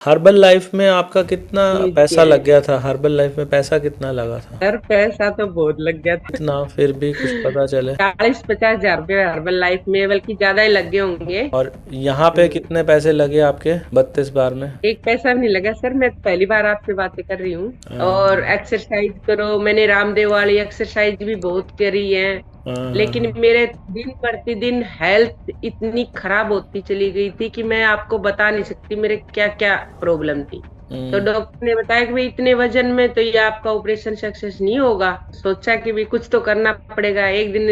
Herbal life में आपका कितना पैसा लीजिए। लग गया था? हर्बल लाइफ में पैसा कितना लगा था? सर पैसा तो बहुत लग गया था। कितना, फिर भी कुछ पता चले। 40-50 हजार रुपये हर्बल लाइफ में, बल्कि ज्यादा ही लग गए होंगे। और यहाँ पे हम्म, कितने पैसे लगे आपके 32 बार में? एक पैसा भी नहीं लगा सर। मैं पहली बार आपसे बातें कर रही हूँ। और हाँ, एक्सरसाइज करो, मैंने रामदेव वाली एक्सरसाइज भी बहुत करी है। हाँ, हाँ, लेकिन हाँ। मेरे दिन प्रतिदिन हेल्थ इतनी खराब होती चली गई थी कि मैं आपको बता नहीं सकती मेरे क्या क्या प्रॉब्लम थी। तो हम्म, डॉक्टर ने बताया कि भाई इतने वजन में तो ये आपका ऑपरेशन सक्सेस नहीं होगा। सोचा कि भाई कुछ तो करना पड़ेगा। एक दिन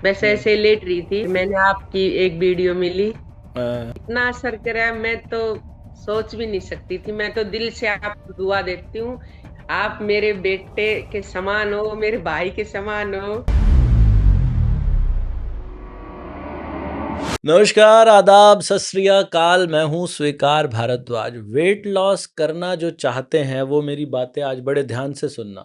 वैसे हम्म, ऐसे लेट रही थी, मैंने आपकी एक वीडियो मिली। हाँ। इतना असर करा, मैं तो सोच भी नहीं सकती थी। मैं तो दिल से आपको दुआ देती हूँ। आप मेरे बेटे के समान हो, मेरे भाई के समान हो। नमस्कार, आदाब, सत श्री अकाल। मैं हूँ स्वीकार भारद्वाज। वेट लॉस करना जो चाहते हैं वो मेरी बातें आज बड़े ध्यान से सुनना।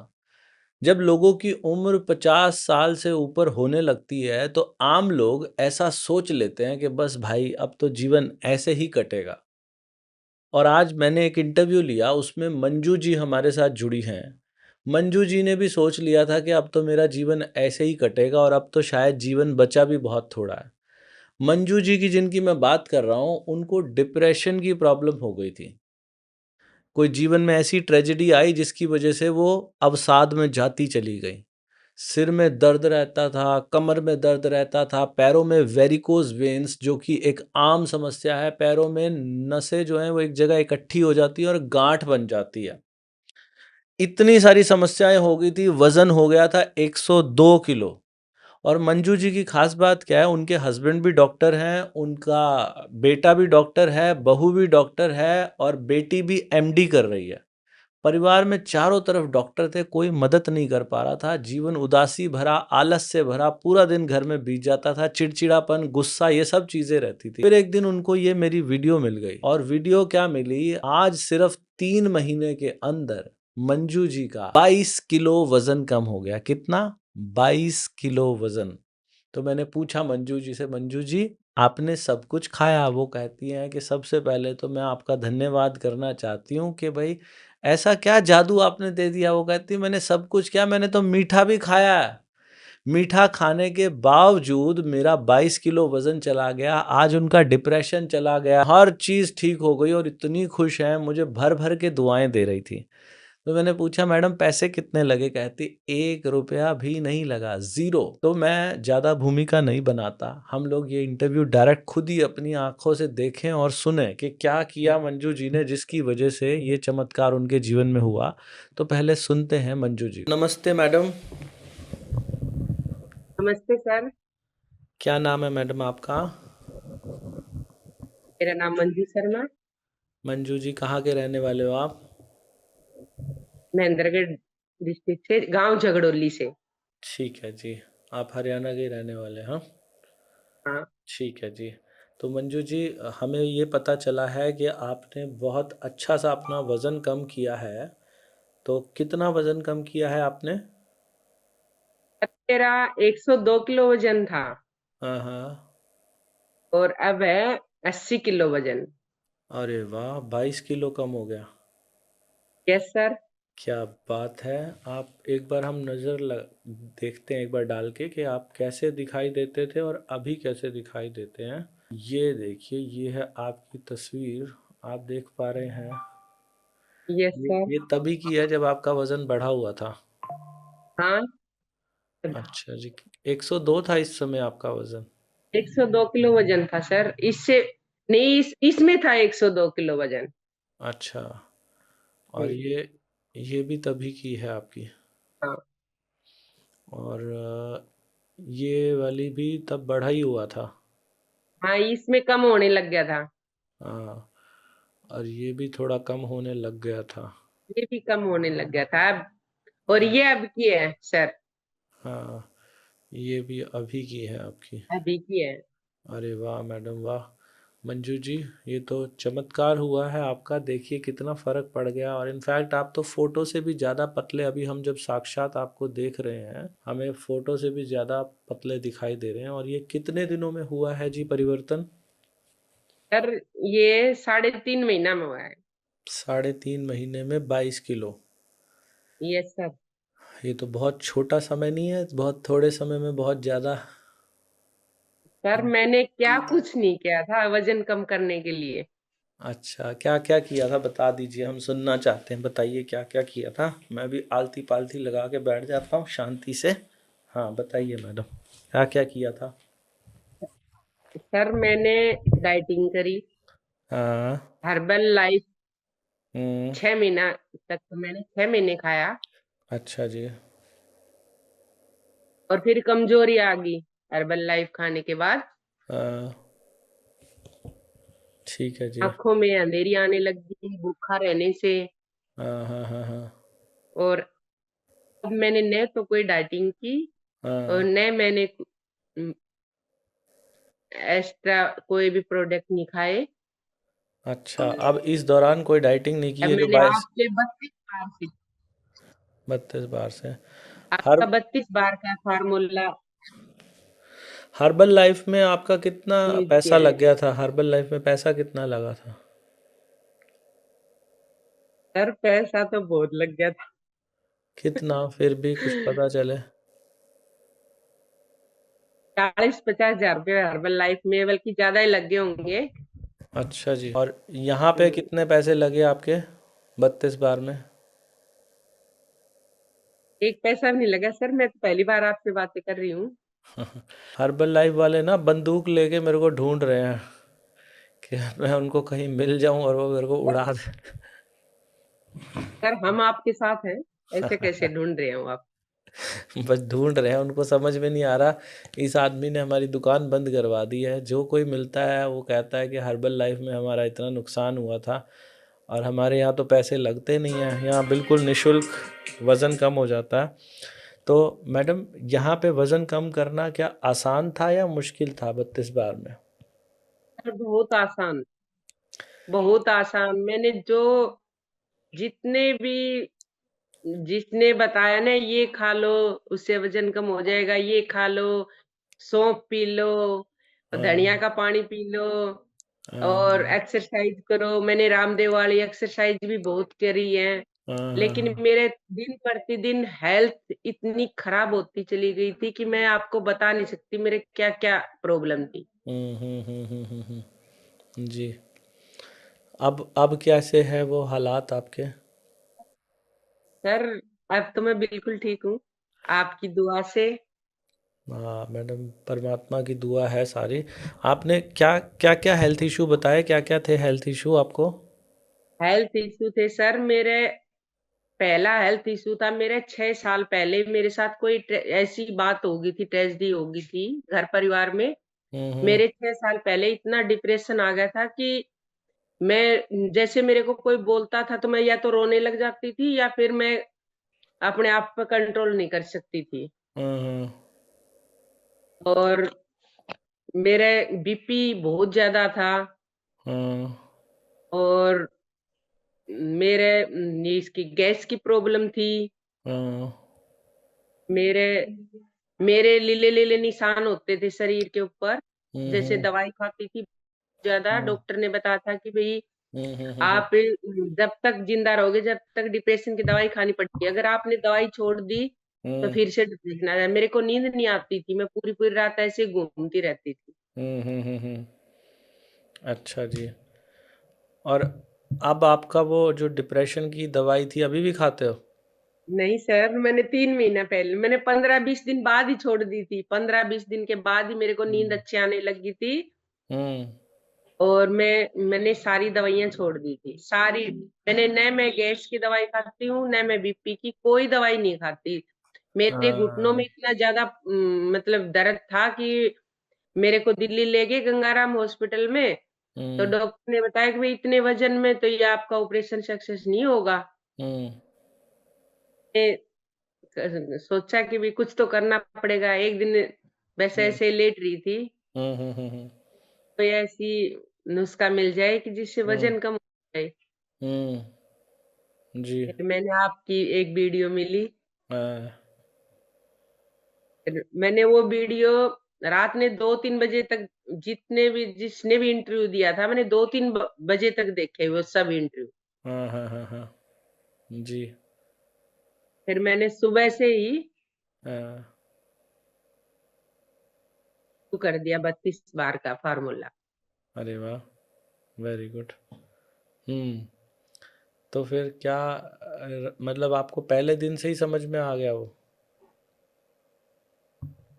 जब लोगों की उम्र 50 साल से ऊपर होने लगती है तो आम लोग ऐसा सोच लेते हैं कि बस भाई अब तो जीवन ऐसे ही कटेगा। और आज मैंने एक इंटरव्यू लिया, उसमें मंजू जी हमारे साथ जुड़ी हैं। मंजू जी ने भी सोच लिया था कि अब तो मेरा जीवन ऐसे ही कटेगा और अब तो शायद जीवन बचा भी बहुत थोड़ा है। मंजू जी की जिनकी मैं बात कर रहा हूँ, उनको डिप्रेशन की प्रॉब्लम हो गई थी। कोई जीवन में ऐसी ट्रेजेडी आई जिसकी वजह से वो अवसाद में जाती चली गई। सिर में दर्द रहता था, कमर में दर्द रहता था, पैरों में वेरिकोज वेन्स जो कि एक आम समस्या है। पैरों में नसें जो हैं वो एक जगह इकट्ठी हो जाती है और गांठ बन जाती है। इतनी सारी समस्याएं हो गई थी, वजन हो गया था 102 किलो। और मंजू जी की खास बात क्या है, उनके हस्बैंड भी डॉक्टर हैं, उनका बेटा भी डॉक्टर है, बहू भी डॉक्टर है और बेटी भी एमडी कर रही है। परिवार में चारों तरफ डॉक्टर थे, कोई मदद नहीं कर पा रहा था। जीवन उदासी भरा, आलस से भरा, पूरा दिन घर में बीत जाता था। चिड़चिड़ापन, गुस्सा, ये सब चीजें रहती थी। फिर एक दिन उनको ये मेरी वीडियो मिल गई। और वीडियो क्या मिली, आज सिर्फ 3 महीने के अंदर मंजू जी का 22 किलो वजन कम हो गया। कितना? 22 किलो वजन। तो मैंने पूछा मंजू जी से, मंजू जी आपने सब कुछ खाया? वो कहती हैं कि सबसे पहले तो मैं आपका धन्यवाद करना चाहती हूँ कि भाई ऐसा क्या जादू आपने दे दिया। वो कहती है मैंने सब कुछ क्या, मैंने तो मीठा भी खाया है। मीठा खाने के बावजूद मेरा 22 किलो वजन चला गया। आज उनका डिप्रेशन चला गया, हर चीज़ ठीक हो गई और इतनी खुश हैं, मुझे भर भर के दुआएं दे रही थी। तो मैंने पूछा मैडम पैसे कितने लगे? कहती 1 रुपया भी नहीं लगा, ज़ीरो। तो मैं ज़्यादा भूमिका नहीं बनाता, हम लोग ये इंटरव्यू डायरेक्ट खुद ही अपनी आंखों से देखें और सुने कि क्या किया मंजू जी ने जिसकी वजह से ये चमत्कार उनके जीवन में हुआ। तो पहले सुनते हैं मंजू जी। नमस्ते मैडम। नमस्ते सर। क्या नाम है मैडम आपका? मेरा नाम मंजू शर्मा। मंजू जी कहाँ के रहने वाले हो आप? महेंद्रगढ़ डिस्ट्रिक्ट से, गांव झगड़ोली से। ठीक है जी। आप हरियाणा के रहने वाले हैं, हाँ? हाँ। ठीक है जी। तो मंजू जी, हमें ये पता चला है कि आपने बहुत अच्छा सा अपना वज़न कम किया है। तो कितना वज़न कम किया है आपने? मेरा 102 किलो वजन था। हाँ, हाँ। और अब है 80 किलो वजन। अरे वाह! 22 किलो कम हो गया। Yes sir. क्या बात है! आप एक बार हम देखते हैं एक बार डाल के कि आप कैसे दिखाई देते थे और अभी कैसे दिखाई देते हैं। ये देखिए, ये है आपकी तस्वीर। आप देख पा रहे हैं। यस ये सर। ये तभी की है जब आपका वज़न बढ़ा हुआ था। हाँ। अच्छा जी। 102 था इस समय आपका वज़न? 102 किलो वजन था सर। इससे नहीं, इसमें था 102 किलो वजन। अच्छा। और जी। ये भी तभी की है आपकी? हाँ। और ये वाली भी तब बढ़ा ही हुआ था? हाँ, इसमें कम होने लग गया था। हाँ। और ये भी थोड़ा कम होने लग गया था। ये भी कम होने लग गया था अब। और ये अब की है सर। हाँ, ये भी अभी की है आपकी। अभी की है। अरे वाह मैडम वाह! मंजू जी, ये तो चमत्कार हुआ है आपका। देखिए कितना फ़र्क पड़ गया। और इनफैक्ट आप तो फ़ोटो से भी ज़्यादा पतले, अभी हम जब साक्षात आपको देख रहे हैं, हमें फ़ोटो से भी ज़्यादा पतले दिखाई दे रहे हैं। और ये कितने दिनों में हुआ है जी परिवर्तन? सर ये 3.5 महीना में हुआ है। 3.5 महीने में 22 किलो? Yes sir. ये तो बहुत छोटा समय नहीं है, बहुत थोड़े समय में बहुत ज़्यादा। सर मैंने क्या कुछ नहीं किया था वजन कम करने के लिए। अच्छा, क्या क्या किया था बता दीजिए, हम सुनना चाहते हैं, बताइए क्या क्या किया था। मैं भी आलती पालती लगा के बैठ जाता हूँ शांति से। हाँ बताइए मैडम, क्या क्या किया था। सर मैंने डाइटिंग करी। हाँ। हर्बल लाइफ हम्म। 6 महीना तक तो मैंने 6 महीने खाया। अच्छा जी। और फिर कमजोरी आ गई हर्बल लाइफ खाने के बाद। हाँ, ठीक है जी। आंखों में अंधेरी आने लग गई भूखा रहने से। हाँ हाँ हाँ हाँ। और अब मैंने न तो कोई डाइटिंग की और हाँ। न मैंने एक्स्ट्रा कोई भी प्रोडक्ट नहीं खाए। अच्छा, अब इस दौरान कोई डाइटिंग नहीं की अब है जो मैंने 22, आपसे 32 बार से 32 बार से। हर आपका 32 बार का फार्मूला हर्बल लाइफ में आपका कितना यूज पैसा किया है। लग गया था? हर्बल लाइफ में पैसा कितना लगा था? सर पैसा तो बहुत लग गया था। कितना, फिर भी कुछ पता चले। 40-50 हजार रुपये हर्बल लाइफ में बल्कि ज्यादा ही लग गए होंगे। अच्छा जी। और यहाँ पे हम्म, कितने पैसे लगे आपके 32 बार में? एक पैसा भी नहीं लगा सर मैं तो पहली बार आपसे बातें कर रही हूँ। हर्बल लाइफ वाले ना बंदूक लेके मेरे को ढूंढ रहे हैं कि मैं उनको कहीं मिल जाऊं और वो मेरे को उड़ा दे। सर हम आपके साथ हैं। ऐसे कैसे ढूंढ रहे हो आप। बस ढूंढ रहे हैं, उनको समझ में नहीं आ रहा। इस आदमी ने हमारी दुकान बंद करवा दी है। जो कोई मिलता है वो कहता है कि हर्बल लाइफ में हमारा इतना नुकसान हुआ था, और हमारे यहाँ तो पैसे लगते नहीं हैं, यहाँ बिल्कुल निशुल्क वज़न कम हो जाता है। तो मैडम, यहाँ पे वज़न कम करना क्या आसान था या मुश्किल था 32 बार में? सर बहुत आसान। बहुत आसान मैंने जो जितने भी जिसने बताया ना ये खा लो उससे वजन कम हो जाएगा ये खा लो सौंफ पी लो धनिया हाँ का पानी पी लो और हाँ एक्सरसाइज करो मैंने रामदेव वाली एक्सरसाइज भी बहुत करी है। हाँ हाँ लेकिन हाँ। मेरे दिन प्रतिदिन हेल्थ इतनी खराब होती चली गई थी कि मैं आपको बता नहीं सकती मेरे क्या क्या प्रॉब्लम थी। जी। अब कैसे है वो हालात आपके? सर अब तो मैं बिल्कुल ठीक हूँ आपकी दुआ से। हाँ मैडम, परमात्मा की दुआ है सारी। आपने क्या क्या क्या हेल्थ इशू बताए, क्या क्या थे हेल्थ इशू आपको? हेल्थ इशू थे सर मेरे। पहला हेल्थ इशू था मेरे 6 साल पहले मेरे साथ कोई ऐसी बात हो गई थी ट्रेजेडी हो गई थी घर परिवार में। हम्म। मेरे 6 साल पहले इतना डिप्रेशन आ गया था कि मैं जैसे मेरे को कोई बोलता था तो मैं या तो रोने लग जाती थी या फिर मैं अपने आप पर कंट्रोल नहीं कर सकती थी। हम्म। और मेरे बीपी बहुत ज्यादा था। हम्म। और मेरे इसकी गैस की प्रॉब्लम थी। हम्म। मेरे मेरे लीले लीले निशान होते थे शरीर के ऊपर। जैसे हम्म। दवाई खाती थी ज्यादा हम्म। डॉक्टर ने बताया था कि भाई हम्म। आप जब तक जिंदा रहोगे जब तक डिप्रेशन की दवाई खानी पड़ती है अगर आपने दवाई छोड़ दी तो हम्म। फिर से देखना है। मेरे को नींद नहीं आती थी मैं पूरी पूरी रात ऐसे घूमती रहती थी। अच्छा जी। और अब आपका वो जो डिप्रेशन की दवाई थी अभी भी खाते हो? नहीं सर मैंने 3 महीना पहले मैंने 15-20 दिन बाद ही छोड़ दी थी 15-20 दिन के बाद ही मेरे को नींद हम्म। अच्छी आने लगी थी। हम्म। और मैंने सारी दवाइयां छोड़ दी थी सारी। मैंने न मैं गैस की दवाई खाती हूँ न मैं बीपी की कोई दवाई नहीं खाती। मेरे घुटनों में हाँ। इतना ज्यादा मतलब दर्द था कि मेरे को दिल्ली ले गए गंगाराम हॉस्पिटल में। तो हम्म। डॉक्टर ने बताया कि भाई इतने वजन में तो ये आपका ऑपरेशन सक्सेस नहीं होगा। हम्म। सोचा कि भी कुछ तो करना पड़ेगा एक दिन वैसे हम्म। ऐसे लेट रही थी हम्म। कोई ऐसी नुस्खा मिल जाए कि जिससे हम्म। वजन कम हो जाए। हम्म। जी। फिर मैंने आपकी एक वीडियो मिली। हाँ। फिर मैंने वो वीडियो रात में 2-3 बजे तक जिसने भी इंटरव्यू दिया था मैंने 2-3 बजे तक देखे वो सब इंटरव्यू। हाँ, हाँ, हाँ, हाँ। जी। फिर मैंने सुबह से ही हाँ। शुरू कर दिया 32 बार का फार्मूला। अरे वाह! Very good. हुँ। तो फिर क्या मतलब आपको पहले दिन से ही समझ में आ गया वो?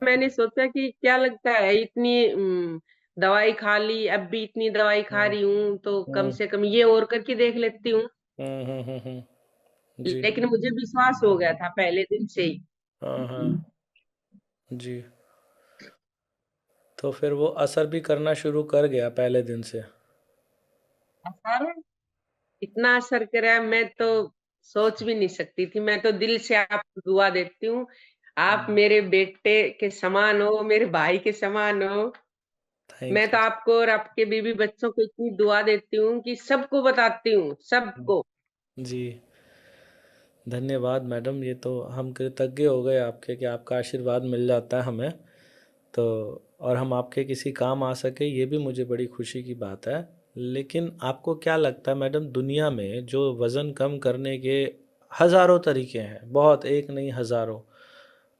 मैंने सोचा कि क्या लगता है इतनी दवाई खा ली, अब भी इतनी दवाई खा हुँ, रही हूँ तो कम हुँ, से कम ये और करके देख लेती हूँ। हुँ, हुँ, हुँ, हुँ। जी। लेकिन मुझे विश्वास हो गया था पहले दिन से ही। हाँ, हाँ। जी। तो फिर वो असर भी करना शुरू कर गया पहले दिन से? असर, इतना असर करा मैं तो सोच भी नहीं सकती थी। मैं तो दिल से आपको दुआ देती हूँ, आप हुँ। मेरे बेटे के समान हो, मेरे भाई के समान हो। मैं थैंक तो यू। आपको और आपके बीवी बच्चों को इतनी दुआ देती हूँ कि सबको बताती हूँ, सबको। जी। धन्यवाद मैडम, ये तो हम कृतज्ञ हो गए आपके कि आपका आशीर्वाद मिल जाता है हमें। तो और हम आपके किसी काम आ सके, ये भी मुझे बड़ी खुशी की बात है। लेकिन आपको क्या लगता है मैडम, दुनिया में जो वज़न कम करने के हज़ारों तरीके हैं, बहुत एक नहीं हज़ारों,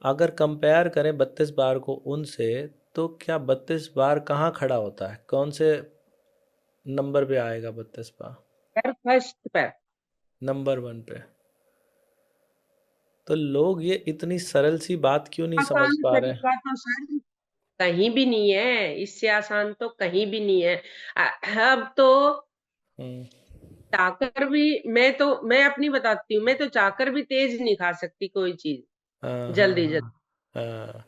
अगर कंपेयर करें 32 बार को उनसे, तो क्या 32 बार कहाँ खड़ा होता है, कौन से नंबर पे आएगा 32 बार? पर फर्स्ट पर नंबर वन पे। तो लोग ये इतनी सरल सी बात क्यों नहीं समझ आसान पा रहे? तरीका तो सर कहीं भी नहीं है, इससे आसान तो कहीं भी नहीं है। अब तो हम्म। चाहकर भी, मैं अपनी बताती हूँ, मैं तो चाहकर भी तेज नहीं खा सकती कोई चीज हाँ, हाँ, जल्दी जल्दी। हाँ, हाँ।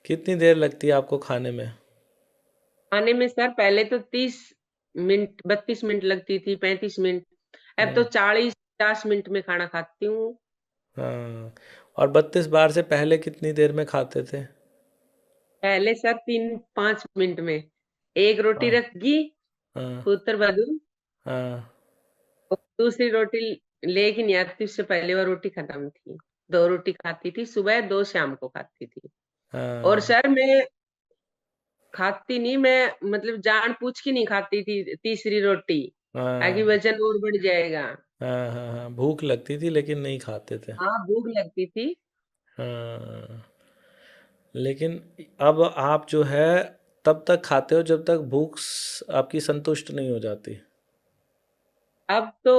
कितनी देर लगती है आपको खाने में? खाने में सर पहले तो 30 मिनट, 32 मिनट लगती थी, 35 मिनट। अब तो हम्म। 40-50 मिनट में खाना खाती हूँ। हाँ। और 32 बार से पहले कितनी देर में खाते थे? पहले सर 3-5 मिनट में एक रोटी हाँ, रखी, हाँ, उत्तर बदू, हाँ, और दूसरी रोटी लेके नहीं आती, उससे पहले वो रोटी खत्म थी। 2 रोटी खाती थी, सुबह 2 शाम को खाती थी। और हाँ, सर मैं खाती नहीं, मैं मतलब जान पूछ के नहीं खाती थी तीसरी रोटी, ताकि हाँ, वजन और बढ़ जाएगा। हाँ, हाँ, हाँ, भूख लगती थी लेकिन नहीं खाते थे। हाँ, भूख लगती थी। हाँ। लेकिन अब आप जो है तब तक खाते हो जब तक भूख आपकी संतुष्ट नहीं हो जाती। अब तो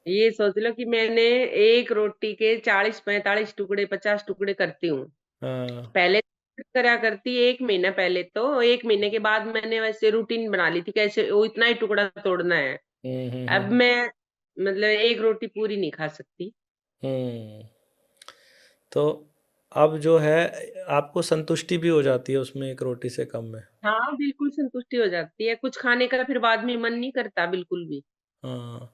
ये सोच लो कि मैंने एक रोटी के 40-45 टुकड़े, 50 टुकड़े करती हूँ। हाँ। पहले करा करती, 1 महीना पहले, तो 1 महीने के बाद मैंने वैसे रूटीन बना ली थी कैसे वो इतना ही टुकड़ा तोड़ना है। हम्म, अब मैं मतलब एक रोटी पूरी नहीं खा सकती। हम्म। तो अब जो है आपको संतुष्टि भी हो जाती है उसमें एक रोटी से कम में? हाँ, बिल्कुल संतुष्टि हो जाती है, कुछ खाने का फिर बाद में मन नहीं करता बिल्कुल भी। हाँ।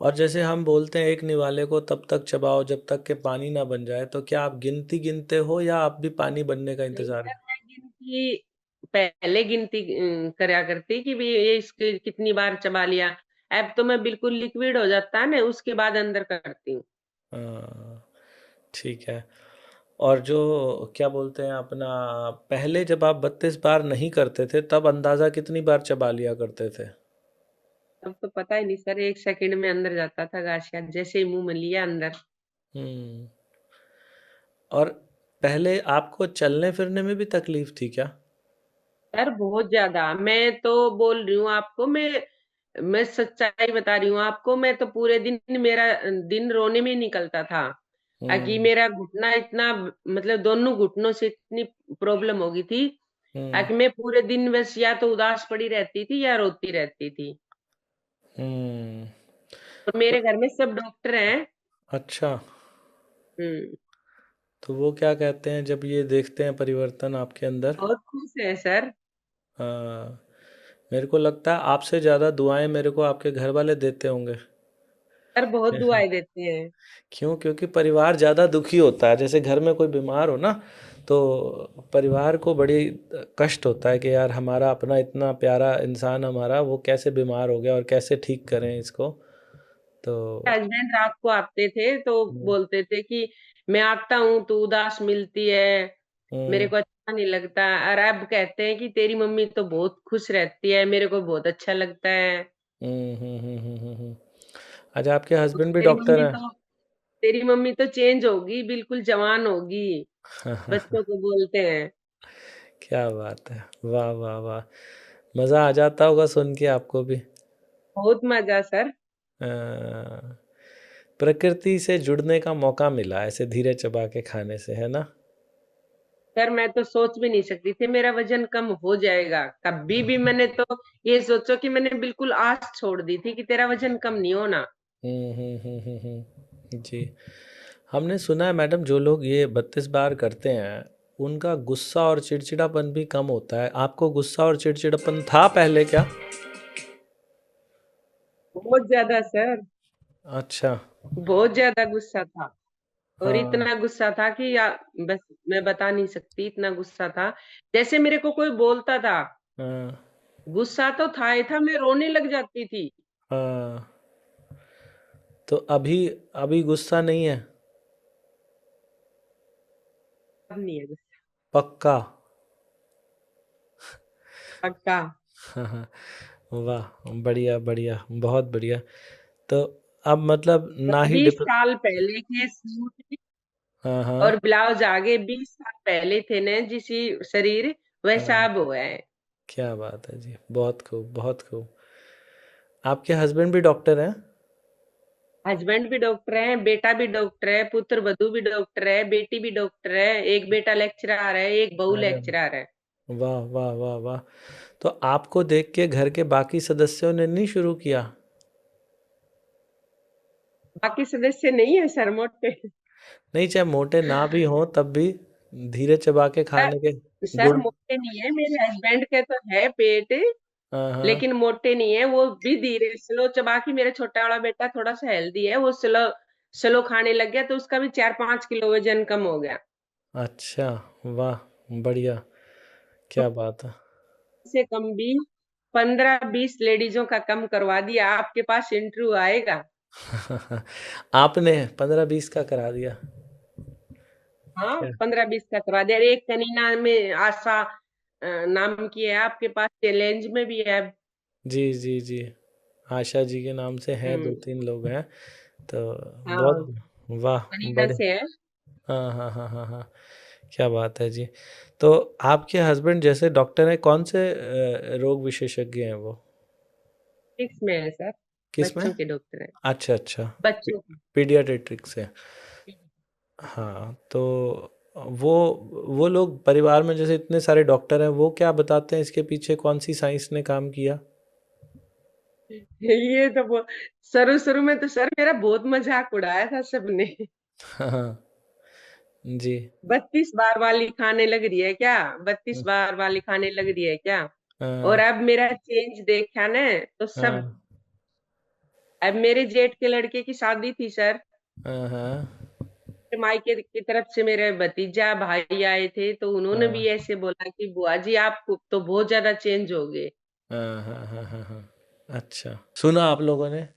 और जैसे हम बोलते हैं एक निवाले को तब तक चबाओ जब तक कि पानी ना बन जाए, तो क्या आप गिनती गिनते हो या आप भी पानी बनने का नहीं इंतजार? सर, मैं गिनती पहले गिनती करा करती कि भी ये इसके कितनी बार चबा लिया। अब तो मैं बिल्कुल लिक्विड हो जाता है ना, उसके बाद अंदर करती हूँ। हाँ, ठीक है। और जो क्या बोलते हैं अपना, पहले जब आप 32 बार नहीं करते थे तब अंदाज़ा कितनी बार चबा लिया करते थे? अब तो पता ही नहीं सर, 1 सेकंड में अंदर जाता था गाशिया, जैसे ही मुंह में लिया अंदर। हम्म। और पहले आपको चलने फिरने में भी तकलीफ थी क्या? सर बहुत ज्यादा, मैं तो बोल रही हूँ आपको, मैं सच्चाई बता रही हूँ आपको, मैं तो पूरे दिन मेरा दिन रोने में ही निकलता था। कि हम्म, मेरा घुटना इतना, मतलब दोनों घुटनों से इतनी प्रॉब्लम हो गई थी। हम्म, कि मैं पूरे दिन बस या तो उदास पड़ी रहती थी या रोती रहती थी। हम्म। और मेरे घर में सब डॉक्टर हैं। अच्छा। हम्म। तो वो क्या कहते हैं जब ये देखते हैं परिवर्तन आपके अंदर? बहुत खुश है सर। हाँ। मेरे को लगता है आपसे ज़्यादा दुआएं मेरे को आपके घर वाले देते होंगे। सर बहुत दुआएं देते हैं। क्यों? क्योंकि परिवार ज़्यादा दुखी होता है, जैसे घर में कोई बीमार हो ना, तो परिवार को बड़ी कष्ट होता है कि यार हमारा अपना इतना प्यारा इंसान हमारा वो कैसे बीमार हो गया और कैसे ठीक करें इसको। तो हस्बैंड रात को आते थे तो हम्म, बोलते थे कि मैं आता हूँ तो उदास मिलती है, मेरे हम्म, को अच्छा नहीं लगता। और अब कहते हैं कि तेरी मम्मी तो बहुत खुश रहती है, मेरे को बहुत अच्छा लगता है। हम्म। अच्छा, आपके तो हस्बैंड भी डॉक्टर हैं? तेरी मम्मी तो चेंज होगी, बिल्कुल जवान होगी, बच्चों को बोलते हैं। क्या बात है, वाह वाह वाह। मज़ा आ जाता होगा सुन के आपको भी। बहुत मजा सर। अ, प्रकृति से जुड़ने का मौका मिला ऐसे धीरे चबा के खाने से, है ना? सर मैं तो सोच भी नहीं सकती थी मेरा वजन कम हो जाएगा, कभी भी मैंने तो ये सोचो कि मैंने बिल्कुल आस छोड़ दी थी कि तेरा वजन कम नहीं होना। जी। हमने सुना है मैडम, जो लोग ये 32 बार करते हैं उनका गुस्सा और चिड़चिड़ापन भी कम होता है। आपको गुस्सा और चिड़चिड़ापन था पहले क्या? बहुत ज्यादा सर, अच्छा। बहुत ज्यादा गुस्सा था। और हाँ। इतना गुस्सा था कि बस मैं बता नहीं सकती, इतना गुस्सा था। जैसे मेरे को कोई बोलता था, हाँ। गुस्सा तो था ही था, मैं रोने लग जाती थी। हाँ। तो अभी अभी गुस्सा नहीं है? अब नहीं है गुस्सा। पक्का? पक्का। हाँ हाँ। वाह, बढ़िया बढ़िया, बहुत बढ़िया। तो अब मतलब ना ही 20 साल पहले के सूट हाँ और हाँ। ब्लाउज आगे 20 साल पहले थे न जिसी शरीर, वैसा हाँ, अब हुआ है। क्या बात है जी, बहुत खूब बहुत खूब। आपके हस्बैंड भी डॉक्टर हैं? हस्बैंड भी डॉक्टर है, बेटा भी डॉक्टर है, पुत्र वधू भी डॉक्टर है, बेटी भी डॉक्टर है, एक बेटा लेक्चरर है, एक बहू अरे लेक्चरर है। वाह वाह वाह वाह। तो आपको देख के घर के बाकी सदस्यों ने नहीं शुरू किया? बाकी सदस्य नहीं है सर मोटे। नहीं, चाहे मोटे ना भी हों तब भी धीरे चबा के सर खाने के सर गुण। मोटे नहीं है, मेरे हस्बैंड के तो है पेट, हाँ हाँ। लेकिन मोटे नहीं है, वो भी धीरे स्लो चबा के। मेरा छोटा वाला बेटा थोड़ा सा हेल्दी है, वो स्लो स्लो खाने लग गया तो उसका भी 4-5 किलो वजन कम हो गया। अच्छा, वाह, बढ़िया, तो क्या बात है। से कम भी 15-20 लेडीजों का कम करवा दिया, आपके पास इंटरव्यू आएगा। आपने 15-20 का करा दिया? हाँ, क्या? 15-20 का करवा दिया। एक कनीना में आशा नाम की है, आपके पास चैलेंज में भी है। जी जी जी। आशा जी के नाम से हैं, दो हम्म। तीन लोग हैं। तो हाँ, बहुत वाह, कनीना बड़े। से है। हाँ हाँ हाँ हाँ हाँ। क्या बात है जी। तो आपके हस्बैंड जैसे डॉक्टर हैं, कौन से रोग विशेषज्ञ हैं वो? फिक्स में है सर, किस में? बच्चों के डॉक्टर है, अच्छा अच्छा। बच्चों की। पीडियाट्रिक्स है। हाँ, तो वो वो लोग परिवार में जैसे इतने सारे डॉक्टर हैं, वो क्या बताते हैं इसके पीछे कौन सी साइंस ने काम किया? ये तो शुरू शुरू में तो सर मेरा बहुत मजाक उड़ाया था सबने। हाँ जी। 32 बार वाली खाने लग रही है क्या, 32 बार वाली खाने लग रही है क्या। और हाँ अब मेरा चेंज देखा ना, तो सब। हाँ अब मेरे जेठ के लड़के की शादी थी सर, हाँ हाँ मायके की तरफ से मेरे भतीजा भाई आए थे, तो उन्होंने भी हाँ ऐसे बोला कि बुआ जी आप तो बहुत ज्यादा चेंज हो गए। हाँ हाँ हाँ हाँ हाँ। अच्छा, सुना आप लोगों ने?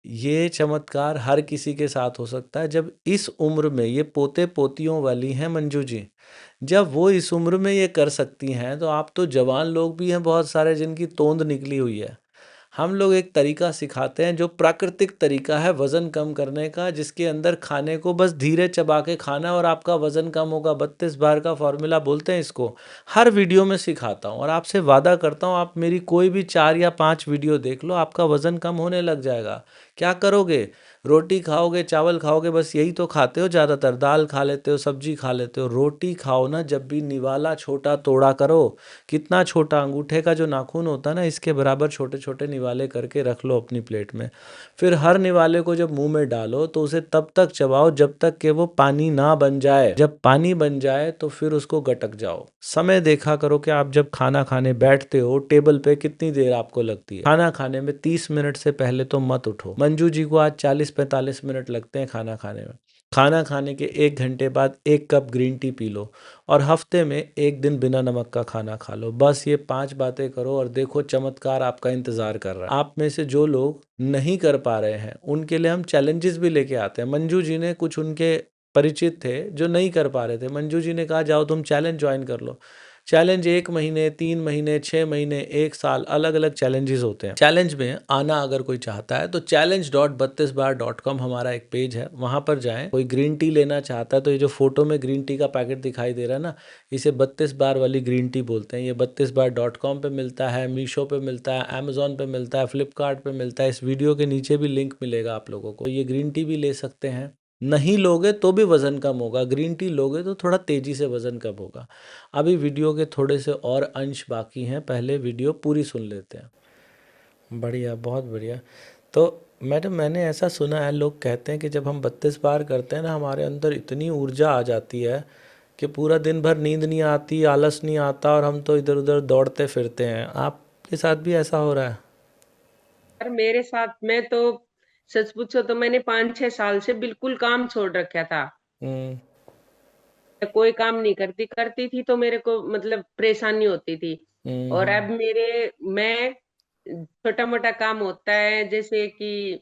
ये चमत्कार हर किसी के साथ हो सकता है। जब इस उम्र में ये पोते पोतियों वाली हैं मंजू जी, जब वो इस उम्र में ये कर सकती हैं, तो आप तो जवान लोग भी हैं बहुत सारे जिनकी तोंद निकली हुई है। हम लोग एक तरीका सिखाते हैं जो प्राकृतिक तरीका है वज़न कम करने का, जिसके अंदर खाने को बस धीरे चबा के खाना और आपका वज़न कम होगा। 32 बार का फॉर्मूला बोलते हैं इसको। हर वीडियो में सिखाता हूँ और आपसे वादा करता हूँ, आप मेरी कोई भी 4 या 5 वीडियो देख लो, आपका वज़न कम होने लग जाएगा। क्या करोगे? रोटी खाओगे, चावल खाओगे, बस यही तो खाते हो ज़्यादातर। दाल खा लेते हो, सब्जी खा लेते हो। रोटी खाओ ना, जब भी निवाला छोटा तोड़ा करो। कितना छोटा, अंगूठे का जो नाखून होता है ना, इसके बराबर छोटे छोटे निवाले करके रख लो अपनी प्लेट में। फिर हर निवाले को जब मुंह में डालो तो उसे तब तक चबाओ जब तक कि वो पानी ना बन जाए। जब पानी बन जाए तो फिर उसको गटक जाओ। समय देखा करो कि आप जब खाना खाने बैठते हो टेबल पे कितनी देर आपको लगती है। खाना खाने में 30 मिनट से पहले तो मत उठो। मंजू जी को आज 40-45 मिनट लगते हैं खाना खाने में। खाना खाने के 1 घंटे बाद 1 cup green tea P low और हफ्ते में 1 दिन बिना नमक का खाना खा लो। बस ये 5 बातें करो और देखो चमत्कार आपका इंतजार कर रहा है। आप में से जो लोग नहीं कर पा रहे हैं उनके लिए हम चैलेंजेस भी लेके आते हैं। मंजू जी ने कुछ उनके परिचित थे जो नहीं कर पा रहे थे, मंजू जी ने कहा जाओ तुम चैलेंज ज्वाइन कर लो। चैलेंज 1 महीने, 3 महीने, 6 महीने, 1 साल, अलग अलग चैलेंजेस होते हैं। चैलेंज में आना अगर कोई चाहता है तो challenge.32bar.com हमारा एक पेज है, वहाँ पर जाएं। कोई ग्रीन टी लेना चाहता है तो ये जो फोटो में ग्रीन टी का पैकेट दिखाई दे रहा है ना, इसे 32 बार वाली ग्रीन टी बोलते हैं। ये 32bar.com पे मिलता है, मीशो पे मिलता है, अमेजोन पे मिलता है, फ्लिपकार्ट पे मिलता है। इस वीडियो के नीचे भी लिंक मिलेगा आप लोगों को। तो ये ग्रीन टी भी ले सकते हैं। नहीं लोगे तो भी वज़न कम होगा, ग्रीन टी लोगे तो थोड़ा तेज़ी से वज़न कम होगा। अभी वीडियो के थोड़े से और अंश बाकी हैं, पहले वीडियो पूरी सुन लेते हैं। बढ़िया, बहुत बढ़िया। तो मैडम, मैंने ऐसा सुना है, लोग कहते हैं कि जब हम 32 बार करते हैं ना, हमारे अंदर इतनी ऊर्जा आ जाती है कि पूरा दिन भर नींद नहीं आती, आलस नहीं आता और हम तो इधर उधर दौड़ते फिरते हैं। आपके साथ भी ऐसा हो रहा है? पर मेरे साथ मैं तो सच पूछो तो मैंने 5-6 साल से बिल्कुल काम छोड़ रखा था। हम्म। मैं कोई काम नहीं करती, करती थी तो मेरे को मतलब परेशानी होती थी। और अब हम्म। मैं छोटा मोटा काम होता है, जैसे कि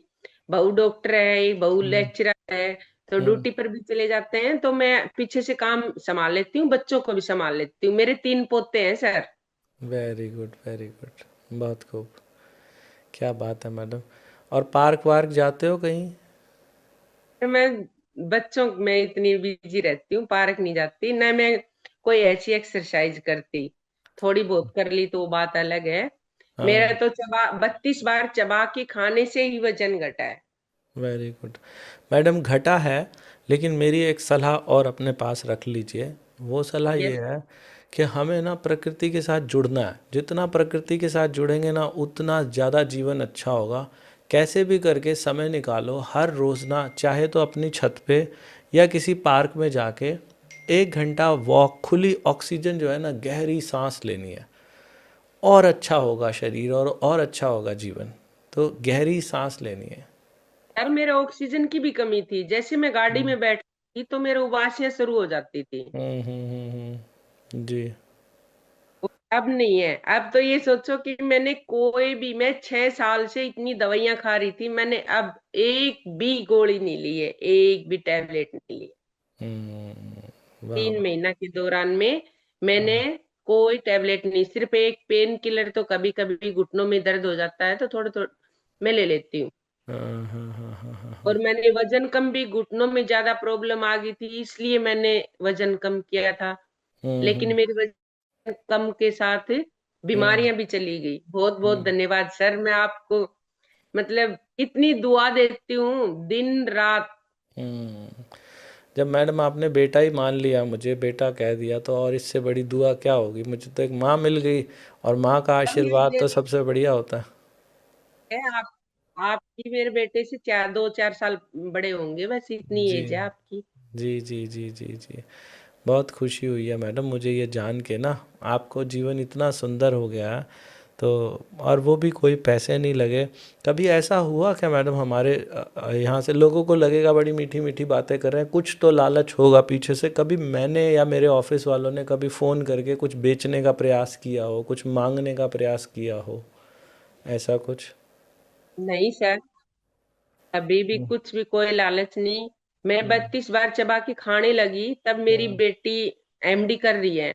बहू डॉक्टर है, बहू हम्म। लेक्चरर है, तो हम्म। ड्यूटी पर भी चले जाते हैं, तो मैं पीछे से काम संभाल लेती हूँ, बच्चों को भी संभाल लेती हूँ। मेरे 3 पोते हैं sir. Very good, very good. बहुत खूब। क्या बात है मैडम। और पार्क वार्क जाते हो कहीं? तो मैं बच्चों में इतनी बिजी रहती हूँ, पार्क नहीं जाती ना, मैं कोई ऐसी एक्सरसाइज करती। थोड़ी बहुत कर ली तो वो बात अलग है। मेरा हाँ। तो 32 बार चबा के खाने से ही वजन घटा है। Very good. मैडम, घटा है, लेकिन मेरी एक सलाह और अपने पास रख लीजिए। वो सलाह ये यस। है कि हमें ना प्रकृति के साथ जुड़ना है। जितना प्रकृति के साथ जुड़ेंगे ना, उतना ज़्यादा जीवन अच्छा होगा। कैसे भी करके समय निकालो हर रोज़ ना, चाहे तो अपनी छत पे या किसी पार्क में जाके 1 घंटा वॉक, खुली ऑक्सीजन जो है ना, गहरी सांस लेनी है। और अच्छा होगा शरीर और अच्छा होगा जीवन। तो गहरी सांस लेनी है। यार मेरे ऑक्सीजन की भी कमी थी, जैसे मैं गाड़ी में बैठती तो मेरे उबासियां शुरू हो जाती थी। जी। वो अब नहीं है। अब तो ये सोचो कि मैं 6 साल से इतनी दवाइयां खा रही थी, मैंने अब एक भी गोली नहीं ली है, एक भी टैबलेट नहीं ली। वाह 3 महीना के दौरान में मैंने वाह। कोई टैबलेट नहीं, सिर्फ एक पेन किलर, तो कभी कभी घुटनों में दर्द हो जाता है तो थोड़ा थोड़ा मैं ले लेती हूँ। हाँ हाँ हाँ हाँ हाँ हाँ। और मैंने वजन कम भी, घुटनों में ज्यादा प्रॉब्लम आ गई थी इसलिए मैंने वजन कम किया था। लेकिन हम्म। मेरी वजन कम के साथ हम्म। बीमारियां भी चली गई। बहुत बहुत हम्म। धन्यवाद सर, मैं आपको मतलब इतनी दुआ देती हूँ दिन रात। हम्म। जब मैडम आपने बेटा ही मान लिया, मुझे बेटा कह दिया, तो और इससे बड़ी दुआ क्या होगी। मुझे तो एक माँ मिल गई, और माँ का अब मेरे आशीर्वाद तो बेटे सबसे बढ़िया होता है। है आप आपकी मेरे बेटे से 2-4 साल बड़े होंगे, बस इतनी जी एज है आपकी। जी जी जी जी जी। बहुत खुशी हुई है मैडम मुझे ये जान के ना, आपको जीवन इतना सुंदर हो गया है। तो और वो भी कोई पैसे नहीं लगे। कभी ऐसा हुआ क्या मैडम, हमारे यहाँ से लोगों को लगेगा बड़ी मीठी मीठी बातें कर रहे हैं, कुछ तो लालच होगा पीछे से, कभी मैंने या मेरे ऑफिस वालों ने कभी फ़ोन करके कुछ बेचने का प्रयास किया हो, कुछ मांगने का प्रयास किया हो, ऐसा कुछ? नहीं सर, अभी भी हम्म। कुछ भी कोई लालच नहीं। मैं हम्म। 32 बार चबा के खाने लगी तब मेरी हम्म। बेटी एमडी कर रही है।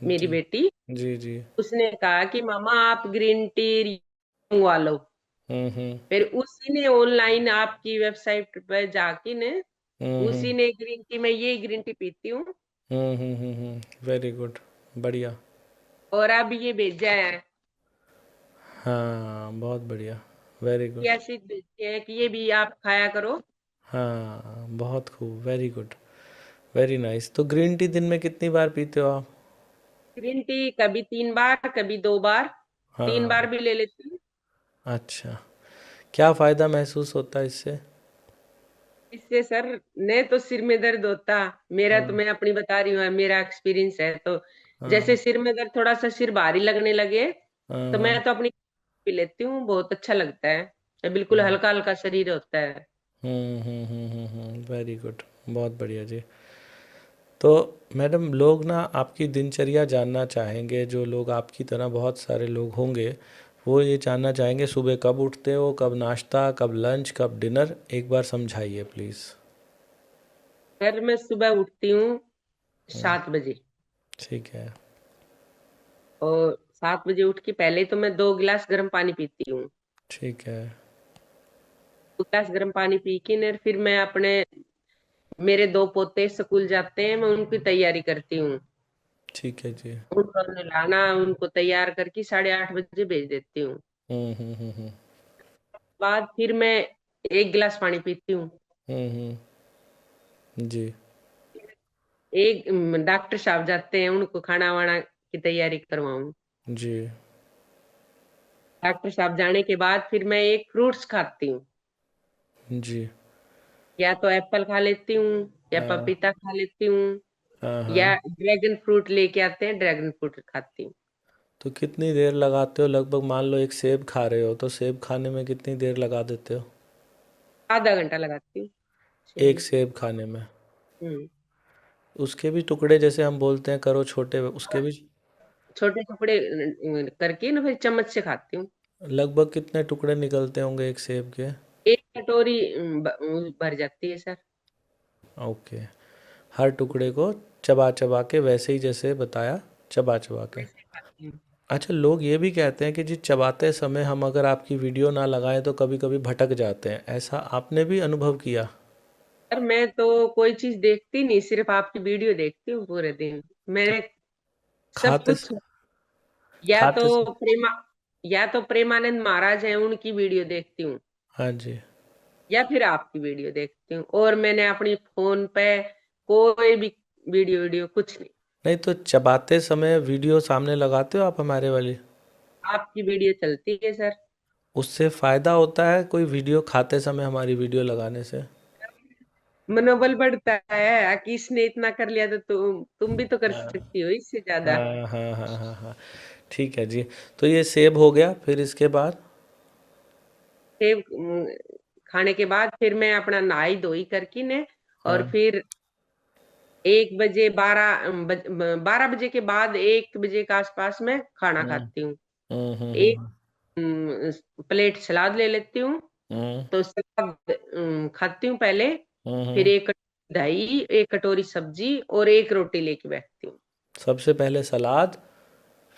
मेरी जी बेटी, जी जी। उसने कहा कि मामा आप ग्रीन टी मंगवा लो। हम्म। फिर उसी ने ऑनलाइन आपकी वेबसाइट पर जाके ने हम्म। उसी ने ग्रीन टी, मैं ये ग्रीन टी पीती हूँ। Very good. बढ़िया। और अब ये भेजा है, हाँ, बहुत बढ़िया। Very good. ये ऐसी भेजी है कि ये भी आप खाया करो। हाँ, बहुत खूब, वेरी गुड, वेरी नाइस। तो ग्रीन टी दिन में कितनी बार पीते हो आप? ग्रीन टी कभी 3 बार, कभी 2 बार, 3 बार हाँ। भी ले लेती हूँ। अच्छा। क्या फ़ायदा महसूस होता है इससे? इससे सर ने तो सिर में दर्द होता, मेरा तो, हाँ मैं अपनी बता रही हूँ, मेरा एक्सपीरियंस है तो, जैसे हाँ सिर में दर्द, थोड़ा सा सिर भारी लगने लगे हाँ तो हाँ। मैं तो अपनी पी लेती हूँ, बहुत अच्छा लगता है, बिल्कुल हल्का हल्का शरीर होता है। Very good. बहुत बढ़िया जी। तो मैडम, लोग ना आपकी दिनचर्या जानना चाहेंगे, जो लोग आपकी तरह बहुत सारे लोग होंगे, वो ये जानना चाहेंगे सुबह कब उठते हो, कब नाश्ता, कब लंच, कब डिनर, एक बार समझाइए प्लीज़। फिर मैं सुबह उठती हूँ 7 बजे। ठीक है। और 7 बजे उठ के पहले तो मैं 2 गिलास गर्म पानी पीती हूँ। ठीक है। 2 गिलास गर्म पानी पी के न फिर मैं अपने मेरे 2 पोते स्कूल जाते हैं, मैं उनकी तैयारी करती हूँ। ठीक है जी। उनको नहलाना, उनको तैयार करके 8:30 बजे भेज देती हूँ। हम्म। बाद फिर मैं 1 गिलास पानी पीती हूँ। जी। एक डॉक्टर साहब जाते हैं, उनको खाना वाना की तैयारी करवाऊँ। जी। डॉक्टर साहब जाने के बाद फिर मैं एक फ्रूट्स खाती हूँ। जी। या तो एप्पल खा लेती हूँ, या हाँ पपीता खा लेती हूँ, हाँ या हाँ। ड्रैगन फ्रूट लेके आते हैं, ड्रैगन फ्रूट खाती हूँ। तो कितनी देर लगाते हो लगभग? मान लो एक सेब खा रहे हो तो सेब खाने में कितनी देर लगा देते हो? आधा घंटा लगाती हूँ सेब एक में। सेब खाने में? हम्म। उसके भी टुकड़े जैसे हम बोलते हैं करो छोटे, उसके भी छोटे टुकड़े करके ना फिर चम्मच से खाती हूँ। लगभग कितने टुकड़े निकलते होंगे एक सेब के? एक कटोरी भर जाती है सर। ओके। हर टुकड़े को चबा चबा के, वैसे ही जैसे बताया, चबा चबा के। वैसे खाती हूँ। अच्छा, लोग ये भी कहते हैं कि जी चबाते समय हम अगर आपकी वीडियो ना लगाएं तो कभी कभी भटक जाते हैं, ऐसा आपने भी अनुभव किया? सर मैं तो कोई चीज देखती नहीं, सिर्फ आपकी वीडियो देखती हूँ पूरे दिन। मैंने सब खाते कुछ, या तो खाते प्रेमा या तो प्रेमानंद महाराज हैं, उनकी वीडियो देखती हूँ, हाँ जी। या फिर आपकी वीडियो देखती हूँ। और मैंने अपनी फोन पे कोई भी वीडियो वीडियो कुछ नहीं। नहीं तो चबाते समय वीडियो सामने लगाते हो आप हमारे वाली? आपकी वीडियो चलती है सर। उससे फायदा होता है कोई वीडियो खाते समय हमारी वीडियो लगाने से? मनोबल बढ़ता है कि इसने इतना कर लिया तो तुम भी तो कर हाँ सकती हो इससे ज्यादा। हाँ हाँ हाँ हाँ हाँ। ठीक है जी। तो ये सेब हो गया, फिर इसके बाद? सेब खाने के बाद फिर मैं अपना नहाई धोई करके ने, और हाँ। फिर 1 बजे 12 बजे के बाद 1 बजे के आसपास में खाना हम्म खाती हूँ। एक हम्म। प्लेट सलाद ले लेती हूँ। हम्म तो सलाद खाती हूँ पहले। फिर हम्म। एक कटोरी दही, एक कटोरी सब्जी और एक रोटी लेके बैठती हूँ। सबसे पहले सलाद,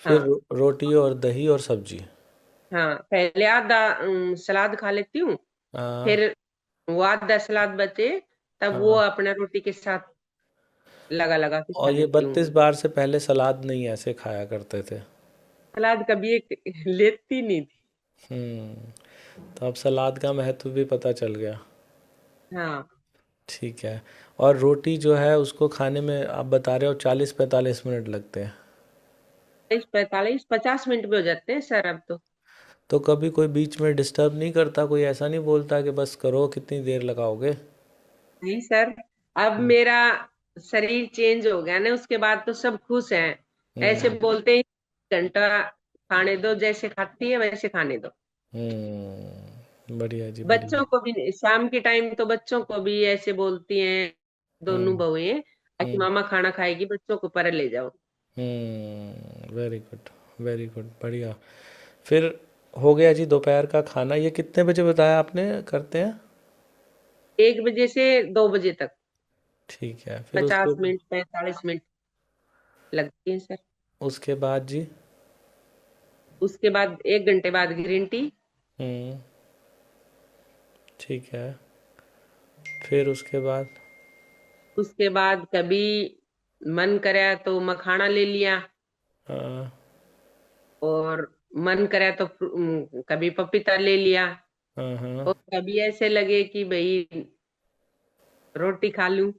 फिर हाँ रोटी और दही और सब्जी? हाँ, पहले आधा सलाद खा लेती हूँ। हाँ फिर वो आधा सलाद बचे, तब वो हाँ। अपना रोटी के साथ लगा लगा के खा और ये लेती हूँ। 32 बार से पहले सलाद नहीं ऐसे खाया करते थे? सलाद कभी एक लेती नहीं थी। तो अब सलाद का महत्व भी पता चल गया। हाँ, ठीक है। और रोटी जो है उसको खाने में आप बता रहे हो 40-45 मिनट लगते हैं? 45 50 मिनट में हो जाते हैं सर अब तो। तो कभी कोई बीच में डिस्टर्ब नहीं करता? कोई ऐसा नहीं बोलता कि बस करो, कितनी देर लगाओगे? नहीं सर, अब मेरा शरीर चेंज हो गया ना, उसके बाद तो सब खुश हैं। ऐसे हम्म बोलते हैं घंटा खाने दो, जैसे खाती है वैसे खाने दो। बढ़िया जी, बच्चों बढ़िया। को भी शाम के टाइम तो बच्चों को भी ऐसे बोलती हैं, दोनों हम्म बहुएं, कि हम्म मामा खाना खाएगी, बच्चों को पर ले जाओ। वेरी गुड, वेरी गुड, बढ़िया। फिर हो गया जी दोपहर का खाना, ये कितने बजे बताया आपने करते हैं? 1 बजे से 2 बजे तक ठीक है, फिर उसके 50 मिनट 45 मिनट लगती है सर। उसके बाद जी? उसके बाद 1 घंटे बाद ग्रीन टी। हम्म ठीक है, फिर उसके बाद? उसके बाद कभी मन करे तो मखाना ले लिया, हाँ और मन करे तो कभी पपीता ले लिया। हाँ हाँ और कभी ऐसे लगे कि भाई रोटी खा लूं,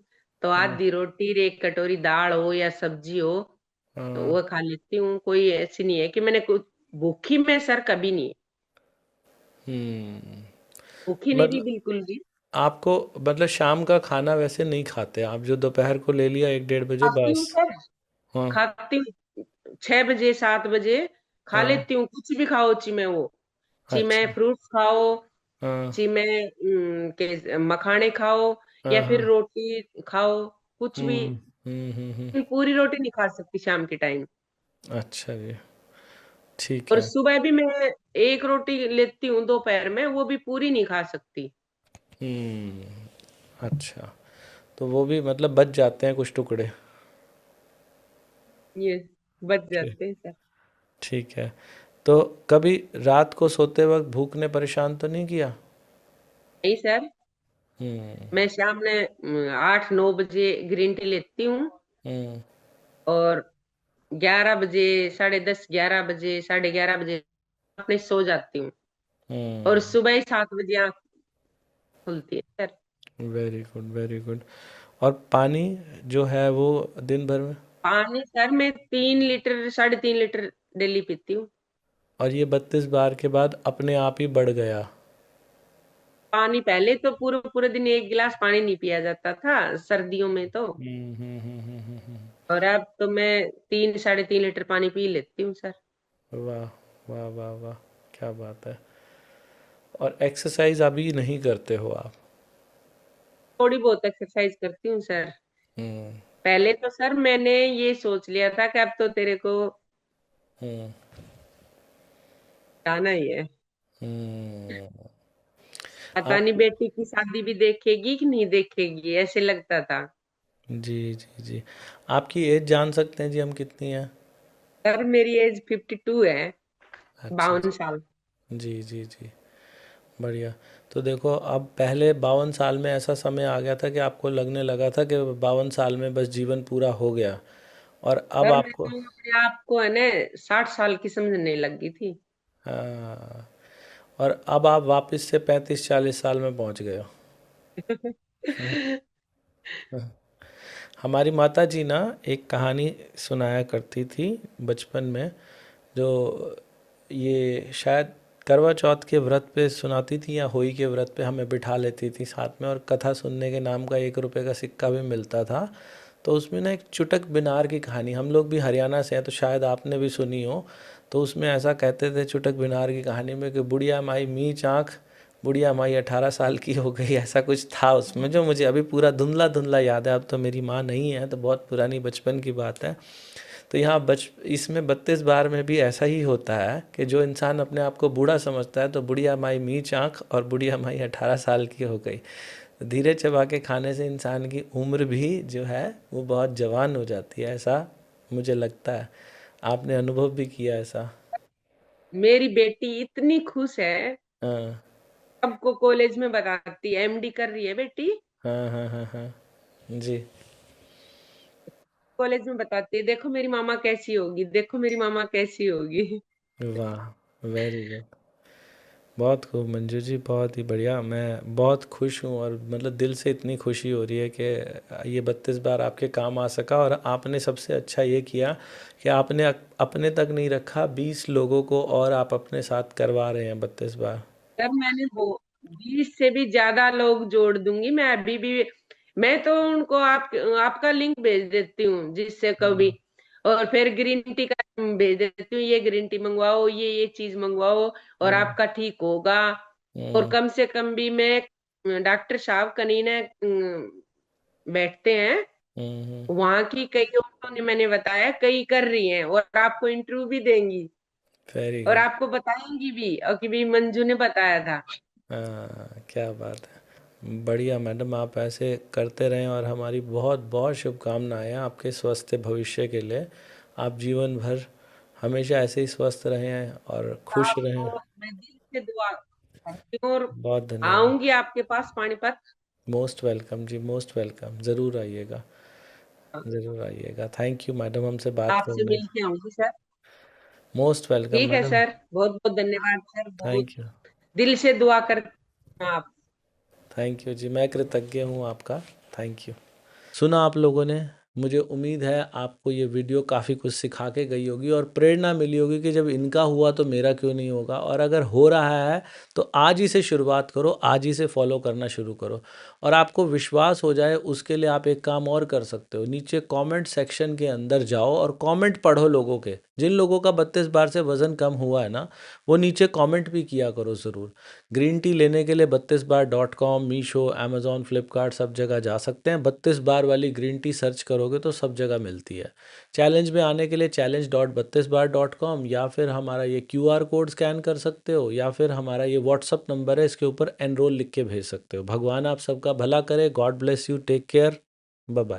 तो हाँ आधी रोटी और एक कटोरी दाल हो या सब्जी हो, तो हाँ। वो खा लेती हूँ। कोई ऐसी नहीं है कि मैंने कुछ भूखी में सर कभी नहीं है। हम्म भूखी नहीं रही मतलब बिल्कुल भी। आपको, मतलब शाम का खाना वैसे नहीं खाते आप, जो दोपहर को ले लिया 1-1:30 बजे खाती हूँ बस? सर, हाँ खाती हूँ। 6 बजे 7 बजे खा हाँ। लेती हूँ, कुछ भी खाओ, ची में वो, ची में अच्छा। फ्रूट्स खाओ, हाँ ची में के मखाने खाओ, हाँ या हाँ। फिर रोटी खाओ, कुछ भी। हम्म। पूरी रोटी नहीं खा सकती शाम के टाइम। अच्छा जी। ठीक और है। सुबह भी मैं एक रोटी लेती हूँ दोपहर में, वो भी पूरी नहीं खा सकती। अच्छा, तो वो भी मतलब बच जाते हैं कुछ टुकड़े? ये बच ठीक। जाते हैं सर। ठीक है। तो कभी रात को सोते वक्त भूख ने परेशान तो नहीं किया? नहीं सर, हम्म। मैं शाम में 8-9 बजे ग्रीन टी लेती हूँ, हम्म। और 11 बजे, 10:30, 11 बजे, 11:30 बजे अपने सो जाती हूँ, और हम्म। सुबह ही 7 बजे आँख खुलती है sir. Very good, very good. और पानी जो है वो दिन भर में? पानी सर मैं 3 लीटर, 3.5 लीटर डेली पीती हूँ। और ये 32 बार के बाद अपने आप ही बढ़ गया? पानी पहले तो पूरे पूरे दिन एक गिलास पानी नहीं पिया जाता था सर्दियों में तो, और अब तो मैं 3-3.5 लीटर पानी पी लेती हूँ सर। वाह, वाह, वाह, वाह! क्या बात है! और एक्सरसाइज अभी नहीं करते हो आप? थोड़ी बहुत एक्सरसाइज करती हूँ सर। हम्म। पहले तो सर मैंने ये सोच लिया था कि अब तो तेरे को हम्म। जाना ही है। हम्म। पता आप नहीं बेटी की शादी भी देखेगी कि नहीं देखेगी, ऐसे लगता था। जी, जी, जी। आपकी एज जान सकते हैं जी हम कितनी है? सर मेरी एज 52 है, अच्छा, 52 साल। जी, जी, जी। बढ़िया। तो देखो, अब पहले 52 साल में ऐसा समय आ गया था कि आपको लगने लगा था कि 52 साल में बस जीवन पूरा हो गया। और अब सर मैं आपको तो अपने आप को है ना 60 साल की समझने लगी थी। हाँ, और अब आप वापस से 35-40 साल में पहुंच गए हो। हम्म। हमारी माता जी ना एक कहानी सुनाया करती थी बचपन में, जो ये शायद करवा चौथ के व्रत पे सुनाती थी या होली के व्रत पे हमें बिठा लेती थी साथ में, और कथा सुनने के नाम का 1 रुपए का सिक्का भी मिलता था। तो उसमें ना एक चुटक बिनार की कहानी, हम लोग भी हरियाणा से हैं तो शायद आपने भी सुनी हो। तो उसमें ऐसा कहते थे चुटक बिनार की कहानी में कि बुढ़िया माई मीच आँख, बुढ़िया माई 18 साल की हो गई, ऐसा कुछ था उसमें जो मुझे अभी पूरा धुंधला धुंधला याद है। अब तो मेरी माँ नहीं है, तो बहुत पुरानी बचपन की बात है। तो यहाँ बच इसमें 32 बार में भी ऐसा ही होता है कि जो इंसान अपने आप को बूढ़ा समझता है तो बुढ़िया माई मीच आँख और बुढ़िया माई 18 साल की हो गई। तो धीरे चबा के खाने से इंसान की उम्र भी जो है वो बहुत जवान हो जाती है, ऐसा मुझे लगता है। आपने अनुभव भी किया ऐसा? मेरी बेटी इतनी खुश है, हाँ, सबको कॉलेज में बताती है, एमडी कर रही है बेटी। हाँ, हाँ, हाँ, हाँ। जी। कॉलेज में बताती है, देखो मेरी मामा कैसी होगी, देखो मेरी मामा कैसी होगी। वाह, वेरी गुड। बहुत खूब मंजू जी, बहुत ही बढ़िया। मैं बहुत खुश हूँ और मतलब दिल से इतनी खुशी हो रही है कि ये 32 बार आपके काम आ सका। और आपने सबसे अच्छा ये किया कि आपने अपने तक नहीं रखा, 20 लोगों को और आप अपने साथ करवा रहे हैं 32 बार। सर मैंने वो 20 से भी ज्यादा लोग जोड़ दूंगी मैं अभी भी। मैं तो उनको आपका लिंक भेज देती हूँ जिससे कभी, हम्म। और फिर ग्रीन टी का भेज देती हूँ, ये ग्रीन टी मंगवाओ, ये चीज मंगवाओ, और हम्म। आपका ठीक होगा। और हम्म। कम से कम भी मैं डॉक्टर साहब कनीने बैठते हैं, हम्म। वहां की कई औरतों ने मैंने बताया, कई कर रही हैं और आपको इंटरव्यू भी देंगी, वेरी और गुड। आपको बताएंगी भी, और कि भी मंजू ने बताया था। हाँ, क्या बात है! बढ़िया मैडम, आप ऐसे करते रहें और हमारी बहुत बहुत शुभकामनाएं हैं आपके स्वस्थ भविष्य के लिए। आप जीवन भर हमेशा ऐसे ही स्वस्थ रहें और खुश रहें। आपको मैं दिल से दुआ करती हूँ, और बहुत धन्यवाद। आऊंगी आपके पास पानीपत। मोस्ट वेलकम जी, मोस्ट वेलकम। ज़रूर आइएगा, ज़रूर आइएगा। थैंक यू मैडम, हमसे बात आपसे करने। मिल के आऊंगी सर। मोस्ट वेलकम ठीक है मैडम। सर, बहुत बहुत धन्यवाद सर, बहुत थैंक यू। दिल से दुआ कर आप। थैंक यू जी, मैं कृतज्ञ हूँ आपका। Thank you. सुना आप लोगों ने। मुझे उम्मीद है आपको ये वीडियो काफ़ी कुछ सिखा के गई होगी और प्रेरणा मिली होगी कि जब इनका हुआ तो मेरा क्यों नहीं होगा। और अगर हो रहा है तो आज ही से शुरुआत करो, आज ही से फॉलो करना शुरू करो। और आपको विश्वास हो जाए उसके लिए आप एक काम और कर सकते हो, नीचे कमेंट सेक्शन के अंदर जाओ और कमेंट पढ़ो लोगों के। जिन लोगों का 32 बार से वज़न कम हुआ है ना, वो नीचे कमेंट भी किया करो ज़रूर। ग्रीन टी लेने के लिए 32बार.com, मीशो, अमेज़ॉन, फ्लिपकार्ट सब जगह जा सकते हैं। 32 बार वाली ग्रीन टी सर्च करोगे तो सब जगह मिलती है। चैलेंज में आने के लिए challenge.32bar.com, या फिर हमारा ये QR कोड स्कैन कर सकते हो, या फिर हमारा ये व्हाट्सअप नंबर है, इसके ऊपर एनरोल लिख के भेज सकते हो। भगवान आप सबका भला करे। God bless you, take care, bye bye.